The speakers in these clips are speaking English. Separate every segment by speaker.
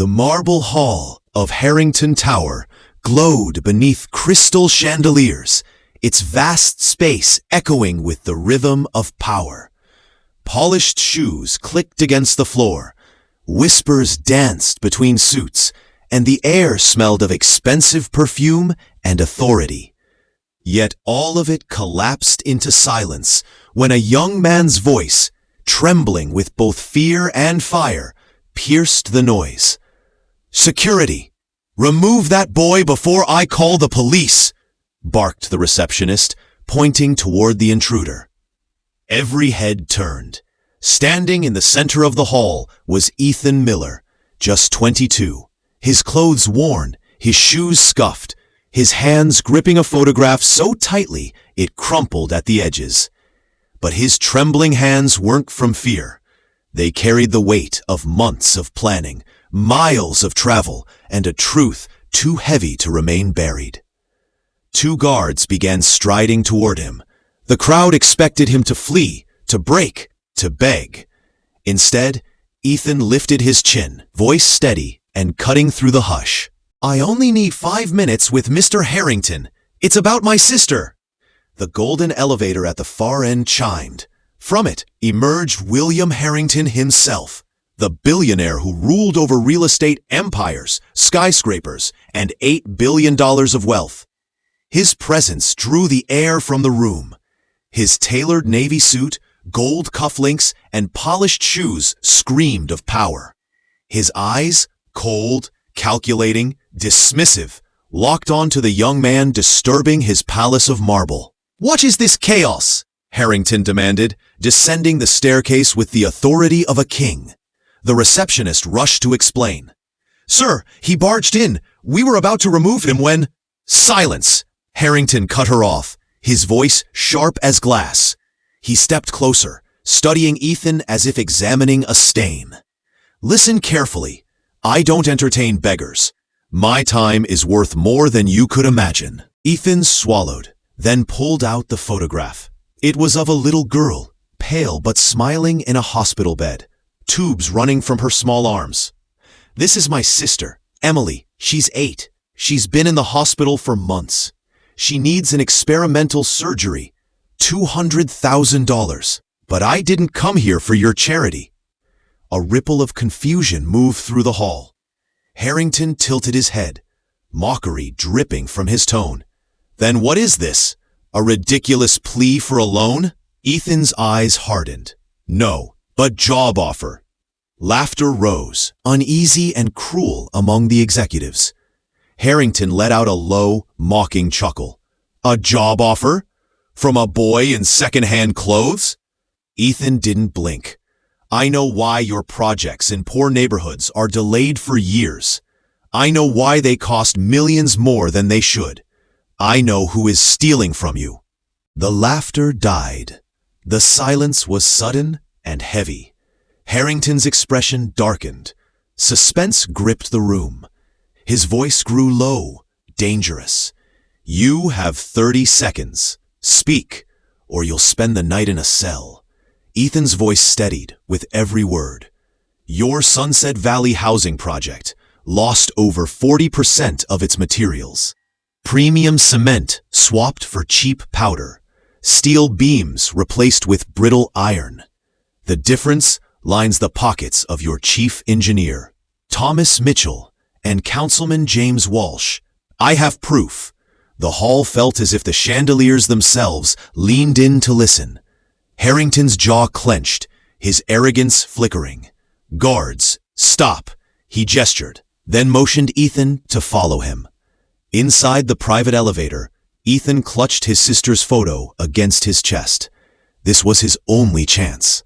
Speaker 1: The marble hall of Harrington Tower glowed beneath crystal chandeliers, its vast space echoing with the rhythm of power. Polished shoes clicked against the floor, whispers danced between suits, and the air smelled of expensive perfume and authority. Yet all of it collapsed into silence when a young man's voice, trembling with both fear and fire, pierced the noise. "Security! Remove that boy before I call the police!" barked the receptionist, pointing toward the intruder. Every head turned. Standing in the center of the hall was Ethan Miller, just 22, his clothes worn, his shoes scuffed, his hands gripping a photograph so tightly it crumpled at the edges. But his trembling hands weren't from fear. They carried the weight of months of planning, miles of travel, and a truth too heavy to remain buried. Two guards began striding toward him. The crowd expected him to flee, to break, to beg. Instead, Ethan lifted his chin, voice steady and cutting through the hush. "I only need 5 minutes with Mr. Harrington. It's about my sister." The golden elevator at the far end chimed. From it emerged William Harrington himself, the billionaire who ruled over real estate empires, skyscrapers, and $8 billion of wealth. His presence drew the air from the room. His tailored navy suit, gold cufflinks, and polished shoes screamed of power. His eyes, cold, calculating, dismissive, locked onto the young man disturbing his palace of marble. "What is this chaos?" Harrington demanded, descending the staircase with the authority of a king. The receptionist rushed to explain. "Sir, he barged in. We were about to remove him when—" "Silence!" Harrington cut her off, his voice sharp as glass. He stepped closer, studying Ethan as if examining a stain. "Listen carefully. I don't entertain beggars. My time is worth more than you could imagine." Ethan swallowed, then pulled out the photograph. It was of a little girl, pale but smiling in a hospital bed, tubes running from her small arms. "This is my sister, Emily. She's 8. She's been in the hospital for months. She needs an experimental surgery. $200,000. But I didn't come here for your charity." A ripple of confusion moved through the hall. Harrington tilted his head, mockery dripping from his tone. "Then what is this? A ridiculous plea for a loan?" Ethan's eyes hardened. "No, but job offer." Laughter rose, uneasy and cruel among the executives. Harrington let out a low, mocking chuckle. "A job offer? From a boy in second-hand clothes?" Ethan didn't blink. "I know why your projects in poor neighborhoods are delayed for years. I know why they cost millions more than they should. I know who is stealing from you." The laughter died. The silence was sudden and heavy. Harrington's expression darkened. Suspense gripped the room. His voice grew low, dangerous. "You have 30 seconds. Speak, or you'll spend the night in a cell." Ethan's voice steadied with every word. "Your Sunset Valley housing project lost over 40% of its materials. Premium cement swapped for cheap powder. Steel beams replaced with brittle iron. The difference lines the pockets of your chief engineer, Thomas Mitchell, and Councilman James Walsh. I have proof." The hall felt as if the chandeliers themselves leaned in to listen. Harrington's jaw clenched, his arrogance flickering. "Guards, stop!" he gestured, then motioned Ethan to follow him. Inside the private elevator, Ethan clutched his sister's photo against his chest. This was his only chance.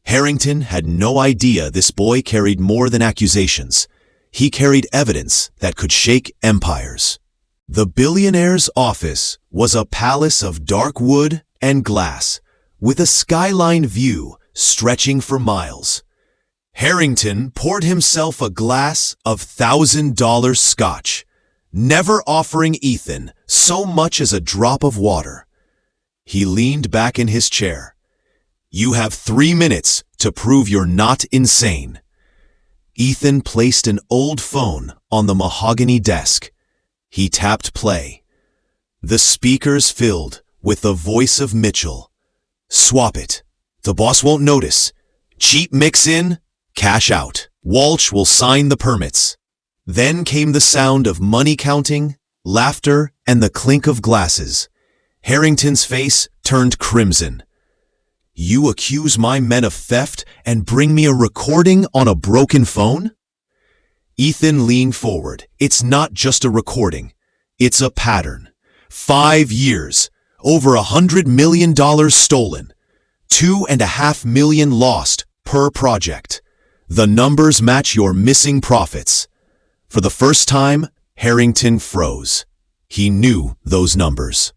Speaker 1: Harrington had no idea this boy carried more than accusations. He carried evidence that could shake empires. The billionaire's office was a palace of dark wood and glass, with a skyline view stretching for miles. Harrington poured himself a glass of $1,000 scotch, never offering Ethan so much as a drop of water. He leaned back in his chair. "You have 3 minutes to prove you're not insane." Ethan placed an old phone on the mahogany desk. He tapped play. The speakers filled with the voice of Mitchell. Swap it. The boss won't notice. Cheap mix in, cash out. Walsh will sign the permits. Then came the sound of money counting, laughter, and the clink of glasses. Harrington's face turned crimson. You accuse my men of theft and bring me a recording on a broken phone? Ethan leaned forward. It's not just a recording. It's a pattern. 5 years. Over $100 million stolen. 2.5 million lost per project. The numbers match your missing profits. For the first time, Harrington froze. He knew those numbers.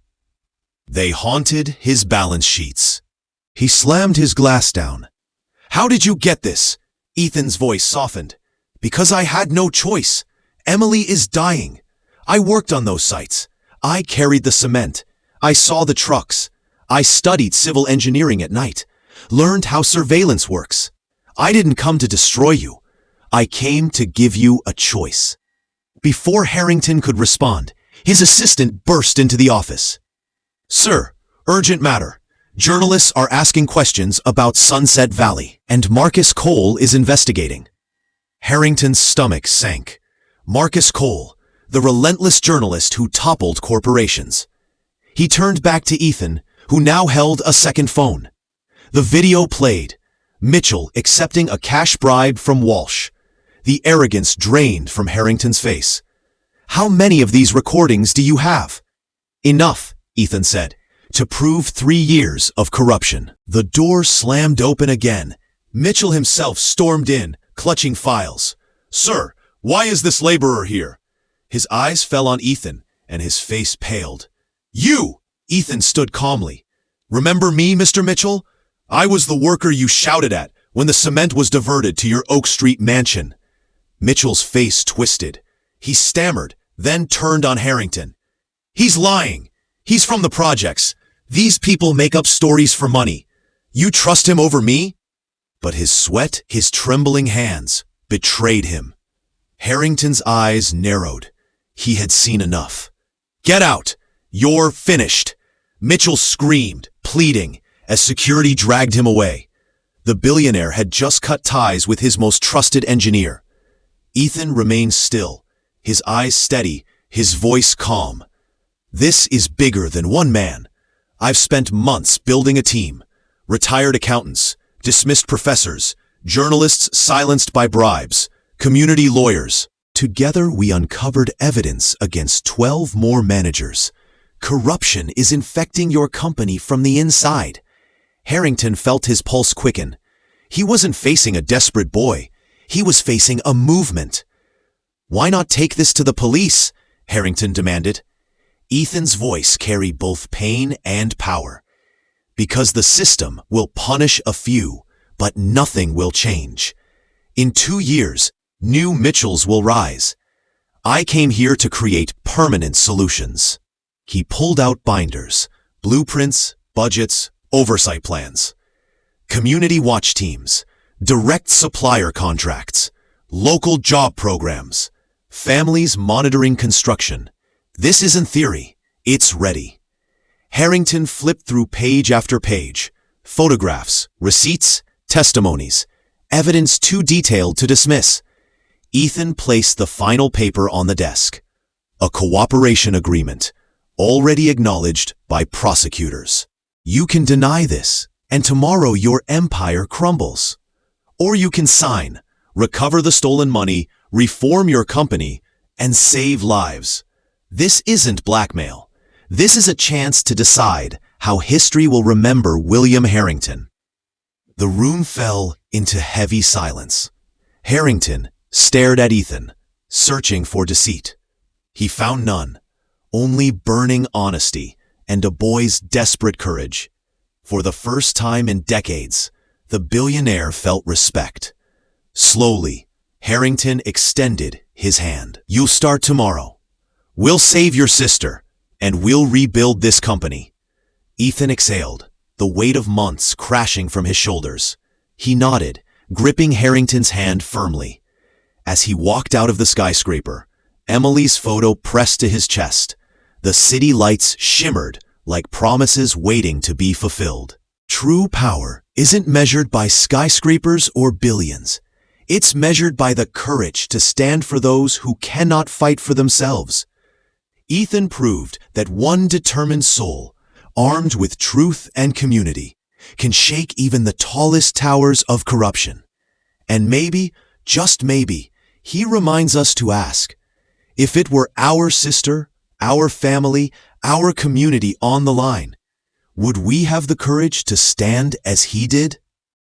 Speaker 1: They haunted his balance sheets. He slammed his glass down. How did you get this? Ethan's voice softened. Because I had no choice. Emily is dying. I worked on those sites. I carried the cement. I saw the trucks. I studied civil engineering at night. Learned how surveillance works. I didn't come to destroy you. I came to give you a choice. Before Harrington could respond, his assistant burst into the office. Sir, urgent matter. Journalists are asking questions about Sunset Valley, and Marcus Cole is investigating. Harrington's stomach sank. Marcus Cole, the relentless journalist who toppled corporations. He turned back to Ethan, who now held a second phone. The video played. Mitchell accepting a cash bribe from Walsh. The arrogance drained from Harrington's face. How many of these recordings do you have? Enough, Ethan said, to prove 3 years of corruption. The door slammed open again. Mitchell himself stormed in, clutching files. Sir, why is this laborer here? His eyes fell on Ethan, and his face paled. You! Ethan stood calmly. Remember me, Mr. Mitchell? I was the worker you shouted at when the cement was diverted to your Oak Street mansion. Mitchell's face twisted. He stammered, then turned on Harrington. He's lying. He's from the projects. These people make up stories for money. You trust him over me? But his sweat, his trembling hands, betrayed him. Harrington's eyes narrowed. He had seen enough. Get out! You're finished! Mitchell screamed, pleading, as security dragged him away. The billionaire had just cut ties with his most trusted engineer. Ethan remained still, his eyes steady, his voice calm. This is bigger than one man. I've spent months building a team. Retired accountants, dismissed professors, journalists silenced by bribes, community lawyers. Together we uncovered evidence against 12 more managers. Corruption is infecting your company from the inside. Harrington felt his pulse quicken. He wasn't facing a desperate boy. He was facing a movement. Why not take this to the police? Harrington demanded. Ethan's voice carried both pain and power. Because the system will punish a few, but nothing will change. In 2 years, new Mitchells will rise. I came here to create permanent solutions. He pulled out binders, blueprints, budgets, oversight plans. Community watch teams, direct supplier contracts, local job programs, families monitoring construction. This isn't theory, it's ready. Harrington flipped through page after page. Photographs, receipts, testimonies, evidence too detailed to dismiss. Ethan placed the final paper on the desk. A cooperation agreement, already acknowledged by prosecutors. You can deny this, and tomorrow your empire crumbles. Or you can sign, recover the stolen money, reform your company, and save lives. This isn't blackmail. This is a chance to decide how history will remember William Harrington. The room fell into heavy silence. Harrington stared at Ethan, searching for deceit. He found none, only burning honesty and a boy's desperate courage. For the first time in decades, the billionaire felt respect. Slowly, Harrington extended his hand. You'll start tomorrow. We'll save your sister, and we'll rebuild this company. Ethan exhaled, the weight of months crashing from his shoulders. He nodded, gripping Harrington's hand firmly. As he walked out of the skyscraper, Emily's photo pressed to his chest. The city lights shimmered like promises waiting to be fulfilled. True power isn't measured by skyscrapers or billions. It's measured by the courage to stand for those who cannot fight for themselves. Ethan proved that one determined soul, armed with truth and community, can shake even the tallest towers of corruption. And maybe, just maybe, he reminds us to ask, if it were our sister, our family, our community on the line, would we have the courage to stand as he did?